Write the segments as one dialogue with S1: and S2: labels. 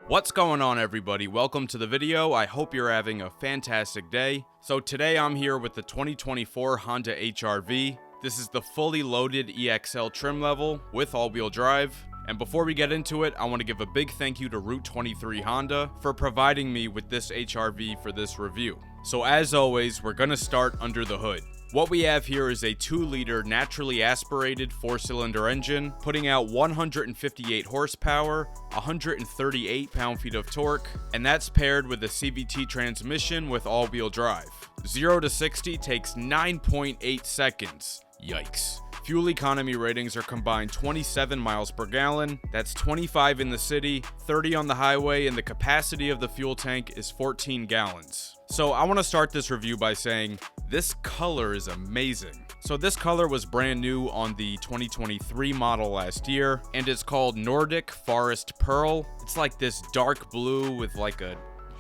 S1: What's going on, everybody? Welcome to the video. I hope you're having a fantastic day. So today I'm here with the 2024 Honda HR-V. This is the fully loaded EX-L trim level with all-wheel drive. And before we get into it, I want to give a big thank you to Route 23 Honda for providing me with this HR-V for this review. So as always, we're going to start under the hood. What we have here is a 2-liter naturally aspirated 4-cylinder engine, putting out 158 horsepower, 138 pound-feet of torque, and that's paired with a CVT transmission with all-wheel drive. 0 to 60 takes 9.8 seconds. Yikes. Fuel economy ratings are combined 27 miles per gallon, that's 25 in the city, 30 on the highway, and the capacity of the fuel tank is 14 gallons. So I want to start this review by saying this color is amazing. So this color was brand new on the 2023 model last year, and it's called Nordic Forest Pearl. It's like this dark blue with like a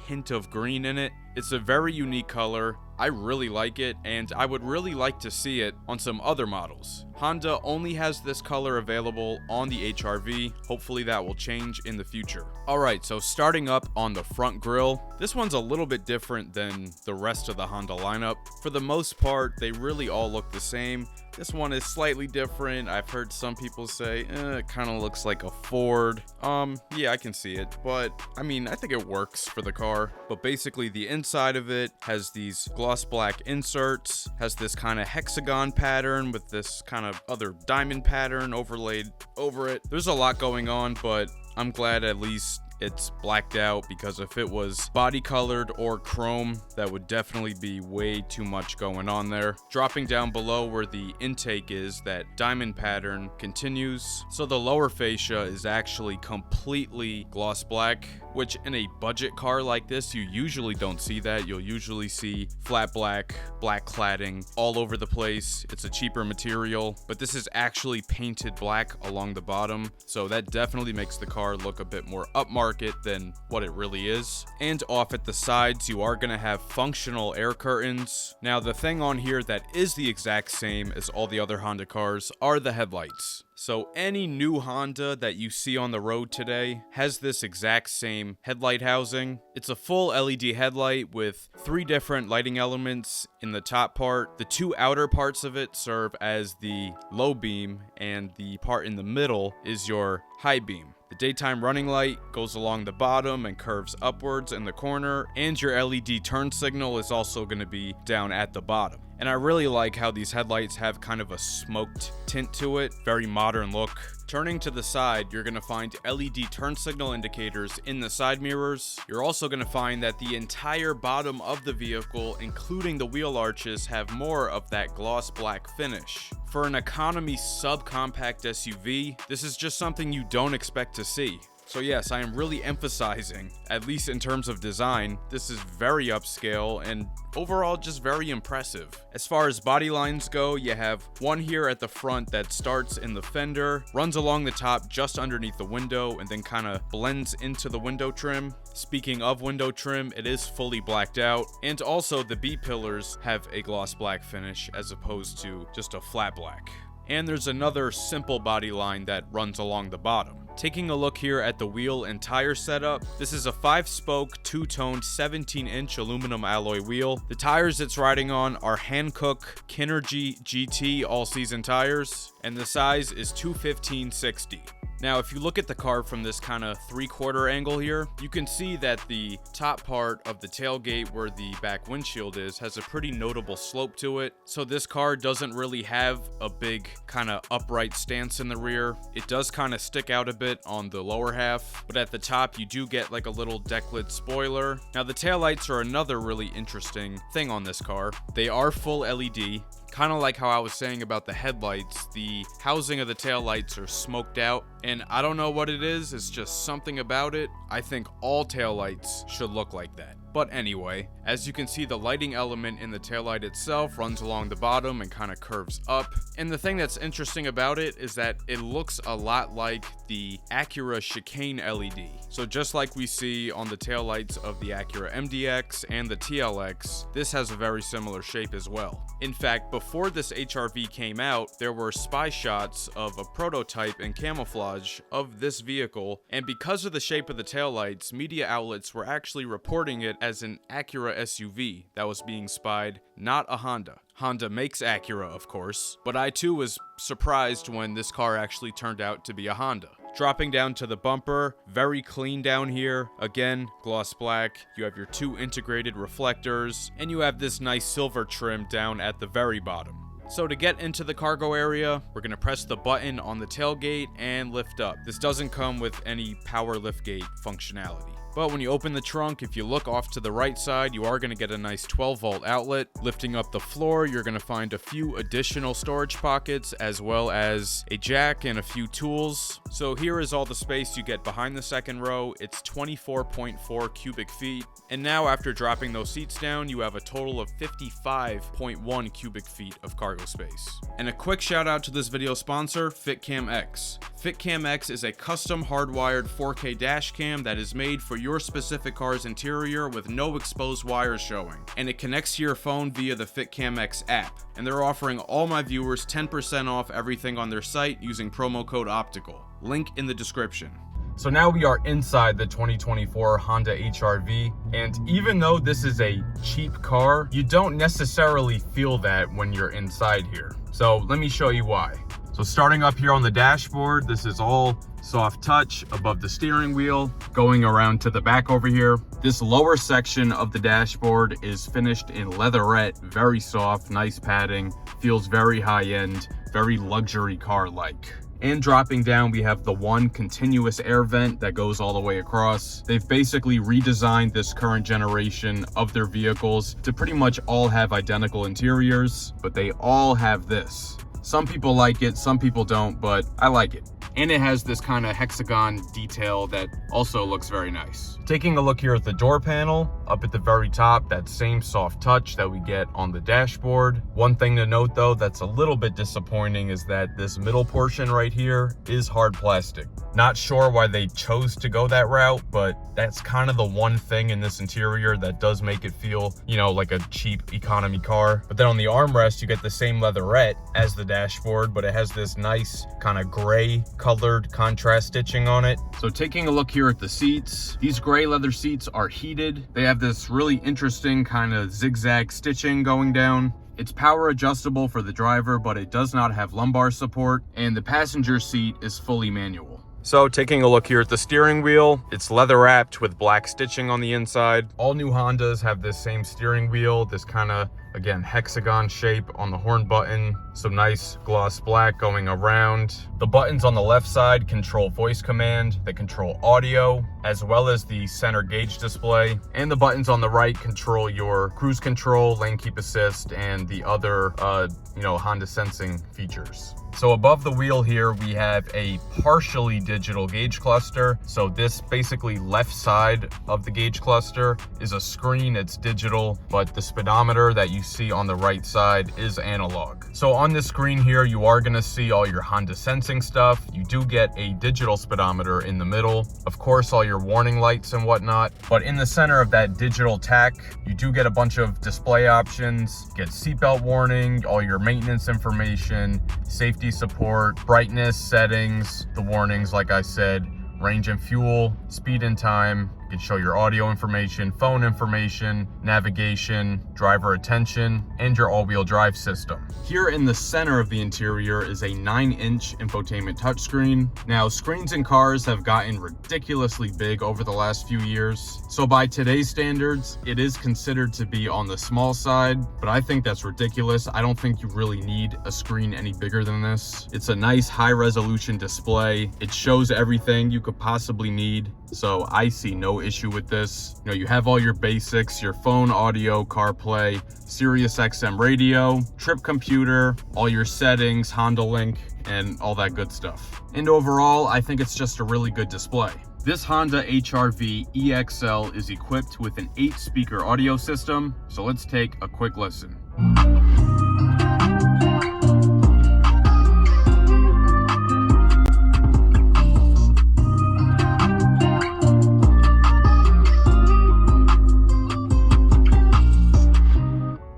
S1: hint of green in it. It's a very unique color. I really like it, and I would really like to see it on some other models. Honda only has this color available on the HR-V. Hopefully that will change in the future. Alright, so starting up on the front grille, this one's a little bit different than the rest of the Honda lineup. For the most part, they really all look the same. This one is slightly different. I've heard some people say, it kind of looks like a Ford. Yeah, I can see it, but I mean, I think it works for the car. But basically, the inside of it has these gloss black inserts, has this kind of hexagon pattern with this kind of other diamond pattern overlaid over it. There's a lot going on, but I'm glad at least it's blacked out, because if it was body colored or chrome, that would definitely be way too much going on there. Dropping down below where the intake is, that diamond pattern continues. So the lower fascia is actually completely gloss black, which in a budget car like this, you usually don't see that. You'll usually see flat black, black cladding all over the place. It's a cheaper material, but this is actually painted black along the bottom. So that definitely makes the car look a bit more upmarket than what it really is. And off at the sides, you are going to have functional air curtains. Now, the thing on here that is the exact same as all the other Honda cars are the headlights. So any new Honda that you see on the road today has this exact same headlight housing. It's a full LED headlight with 3 different lighting elements in the top part. The 2 outer parts of it serve as the low beam, and the part in the middle is your high beam. The daytime running light goes along the bottom and curves upwards in the corner, and your LED turn signal is also going to be down at the bottom. And I really like how these headlights have kind of a smoked tint to it, very modern look. Turning to the side, you're going to find LED turn signal indicators in the side mirrors. You're also going to find that the entire bottom of the vehicle, including the wheel arches, have more of that gloss black finish. For an economy subcompact SUV, this is just something you don't expect to see. So yes, I am really emphasizing, at least in terms of design, this is very upscale and overall just very impressive. As far as body lines go, you have one here at the front that starts in the fender, runs along the top just underneath the window, and then kind of blends into the window trim. Speaking of window trim, it is fully blacked out, and also the B-pillars have a gloss black finish as opposed to just a flat black. And there's another simple body line that runs along the bottom. Taking a look here at the wheel and tire setup, this is a 5-spoke, 2-toned, 17-inch aluminum alloy wheel. The tires it's riding on are Hankook Kinergy GT all-season tires, and the size is 215/60. Now, if you look at the car from this kind of 3/4 angle here, you can see that the top part of the tailgate where the back windshield is has a pretty notable slope to it. So this car doesn't really have a big kind of upright stance in the rear. It does kind of stick out a bit on the lower half, but at the top you do get like a little deck lid spoiler. Now, the taillights are another really interesting thing on this car. They are full LED. Kind of like how I was saying about the headlights, the housing of the taillights are smoked out, and I don't know what it is, it's just something about it. I think all taillights should look like that. But anyway, as you can see, the lighting element in the taillight itself runs along the bottom and kind of curves up. And the thing that's interesting about it is that it looks a lot like the Acura chicane LED. So just like we see on the taillights of the Acura MDX and the TLX, this has a very similar shape as well. In fact, before this HR-V came out, there were spy shots of a prototype in camouflage of this vehicle, and because of the shape of the taillights, media outlets were actually reporting it as an Acura SUV that was being spied, not a Honda. Honda makes Acura, of course, but I too was surprised when this car actually turned out to be a Honda. Dropping down to the bumper, very clean down here. Again, gloss black. You have your two integrated reflectors, and you have this nice silver trim down at the very bottom. So to get into the cargo area, we're going to press the button on the tailgate and lift up. This doesn't come with any power liftgate functionality. But when you open the trunk, if you look off to the right side, you are going to get a nice 12-volt outlet. Lifting up the floor, you're going to find a few additional storage pockets, as well as a jack and a few tools. So here is all the space you get behind the second row. It's 24.4 cubic feet. And now after dropping those seats down, you have a total of 55.1 cubic feet of cargo space. And a quick shout out to this video sponsor, FitCam X. FitCam X is a custom hardwired 4K dash cam that is made for your specific car's interior with no exposed wires showing, and it connects to your phone via the FitCam X app. And they're offering all my viewers 10% off everything on their site using promo code OPTICAL. Link in the description. So now we are inside the 2024 Honda HR-V, and even though this is a cheap car, you don't necessarily feel that when you're inside here. So let me show you why. So starting up here on the dashboard, this is all soft touch above the steering wheel. Going around to the back over here, this lower section of the dashboard is finished in leatherette, very soft, nice padding, feels very high-end, very luxury car-like. And dropping down, we have the one continuous air vent that goes all the way across. They've basically redesigned this current generation of their vehicles to pretty much all have identical interiors, but they all have this. Some people like it, some people don't, but I like it. And it has this kind of hexagon detail that also looks very nice. Taking a look here at the door panel, up at the very top, that same soft touch that we get on the dashboard. One thing to note though that's a little bit disappointing is that this middle portion right here is hard plastic. Not sure why they chose to go that route, but that's kind of the one thing in this interior that does make it feel, you know, like a cheap economy car. But then on the armrest, you get the same leatherette as the dashboard, but it has this nice kind of gray colored contrast stitching on it. So taking a look here at the seats, these gray leather seats are heated. They have this really interesting kind of zigzag stitching going down. It's power adjustable for the driver, but it does not have lumbar support, and the passenger seat is fully manual. So taking a look here at the steering wheel, it's leather wrapped with black stitching on the inside. All new Hondas have this same steering wheel, this kind of, again, hexagon shape on the horn button. Some nice gloss black going around. The buttons on the left side control voice command. They control audio, as well as the center gauge display. And the buttons on the right control your cruise control, lane keep assist, and the other, Honda sensing features. So above the wheel here, we have a partially digital gauge cluster. So this basically left side of the gauge cluster is a screen, it's digital, but the speedometer that you see on the right side is analog. So on this screen here, you are gonna see all your Honda sensing stuff. You do get a digital speedometer in the middle. Of course, all your warning lights and whatnot. But in the center of that digital tack, you do get a bunch of display options. Get seatbelt warning, all your maintenance information, safety support, brightness settings, the warnings, like I said, range and fuel, speed and time. You can show your audio information, phone information, navigation, driver attention, and your all-wheel drive system. Here in the center of the interior is a 9-inch infotainment touchscreen. Now, screens in cars have gotten ridiculously big over the last few years. So by today's standards, it is considered to be on the small side, but I think that's ridiculous. I don't think you really need a screen any bigger than this. It's a nice high-resolution display. It shows everything you could possibly need. So I see no issue with this. You know, you have all your basics, your phone, audio, CarPlay, Sirius XM radio, trip computer, all your settings, Honda Link, and all that good stuff. And overall, I think it's just a really good display. This Honda HR-V EX-L is equipped with an 8-speaker audio system, so let's take a quick listen.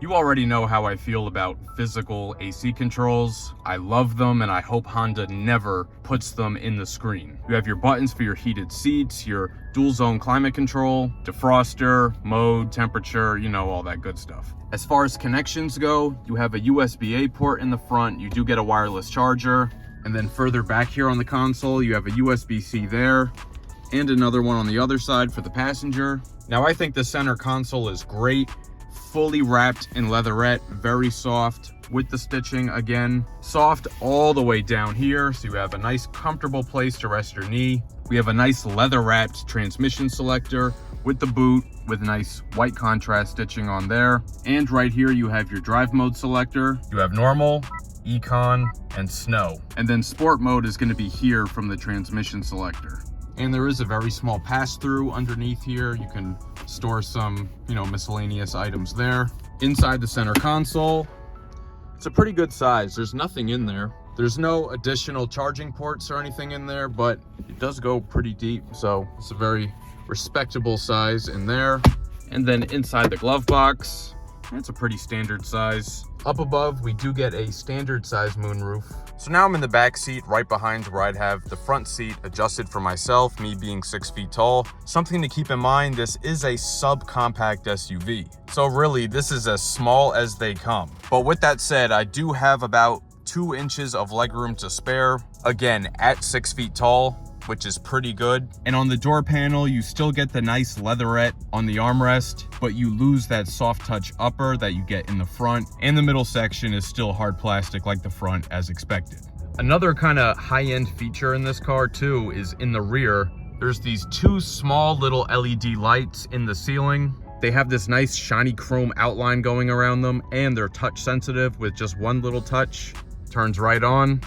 S1: You already know how I feel about physical AC controls. I love them, and I hope Honda never puts them in the screen. You have your buttons for your heated seats, your dual zone climate control, defroster, mode, temperature, you know, all that good stuff. As far as connections go, you have a USB-A port in the front. You do get a wireless charger. And then further back here on the console, you have a USB-C there and another one on the other side for the passenger. Now, I think the center console is great. Fully wrapped in leatherette, very soft with the stitching, again soft all the way down here, so you have a nice comfortable place to rest your knee. We have a nice leather wrapped transmission selector with the boot with nice white contrast stitching on there, and right here you have your drive mode selector. You have normal, econ, and snow, and then sport mode is going to be here from the transmission selector. And there is a very small pass-through underneath here. You can store some, miscellaneous items there. Inside the center console, it's a pretty good size. There's nothing in there. There's no additional charging ports or anything in there, but it does go pretty deep. So it's a very respectable size in there. And then inside the glove box, it's a pretty standard size. Up above, we do get a standard size moonroof. So now I'm in the back seat right behind where I'd have the front seat adjusted for myself, me being 6 feet tall. Something to keep in mind, this is a subcompact SUV. So really, this is as small as they come. But with that said, I do have about 2 inches of legroom to spare. Again, at 6 feet tall, which is pretty good. And on the door panel, you still get the nice leatherette on the armrest, but you lose that soft touch upper that you get in the front, and the middle section is still hard plastic like the front as expected. Another kind of high-end feature in this car too is in the rear, there's these 2 small little LED lights in the ceiling. They have this nice shiny chrome outline going around them, and they're touch sensitive with just one little touch. Turns right on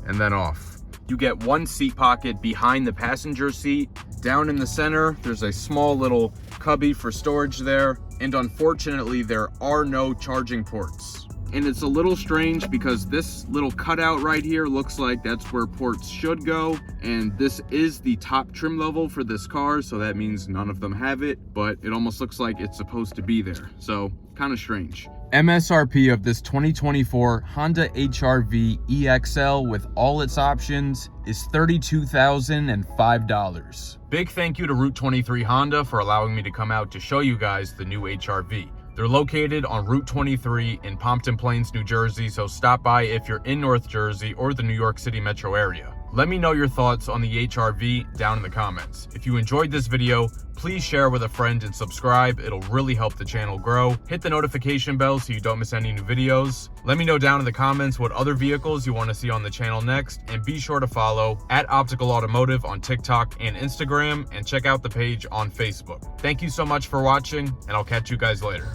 S1: and then off. You get 1 seat pocket behind the passenger seat. Down in the center, there's a small little cubby for storage there. And unfortunately, there are no charging ports. And it's a little strange because this little cutout right here looks like that's where ports should go. And this is the top trim level for this car, so that means none of them have it, but it almost looks like it's supposed to be there. So kind of strange. MSRP of this 2024 Honda HR-V EX-L with all its options is $32,005. Big thank you to Route 23 Honda for allowing me to come out to show you guys the new HR-V. They're located on Route 23 in Pompton Plains, New Jersey, so stop by if you're in North Jersey or the New York City metro area. Let me know your thoughts on the HR-V down in the comments. If you enjoyed this video, please share with a friend and subscribe. It'll really help the channel grow. Hit the notification bell so you don't miss any new videos. Let me know down in the comments what other vehicles you want to see on the channel next, and be sure to follow @OpticalAutomotive on TikTok and Instagram, and check out the page on Facebook. Thank you so much for watching, and I'll catch you guys later.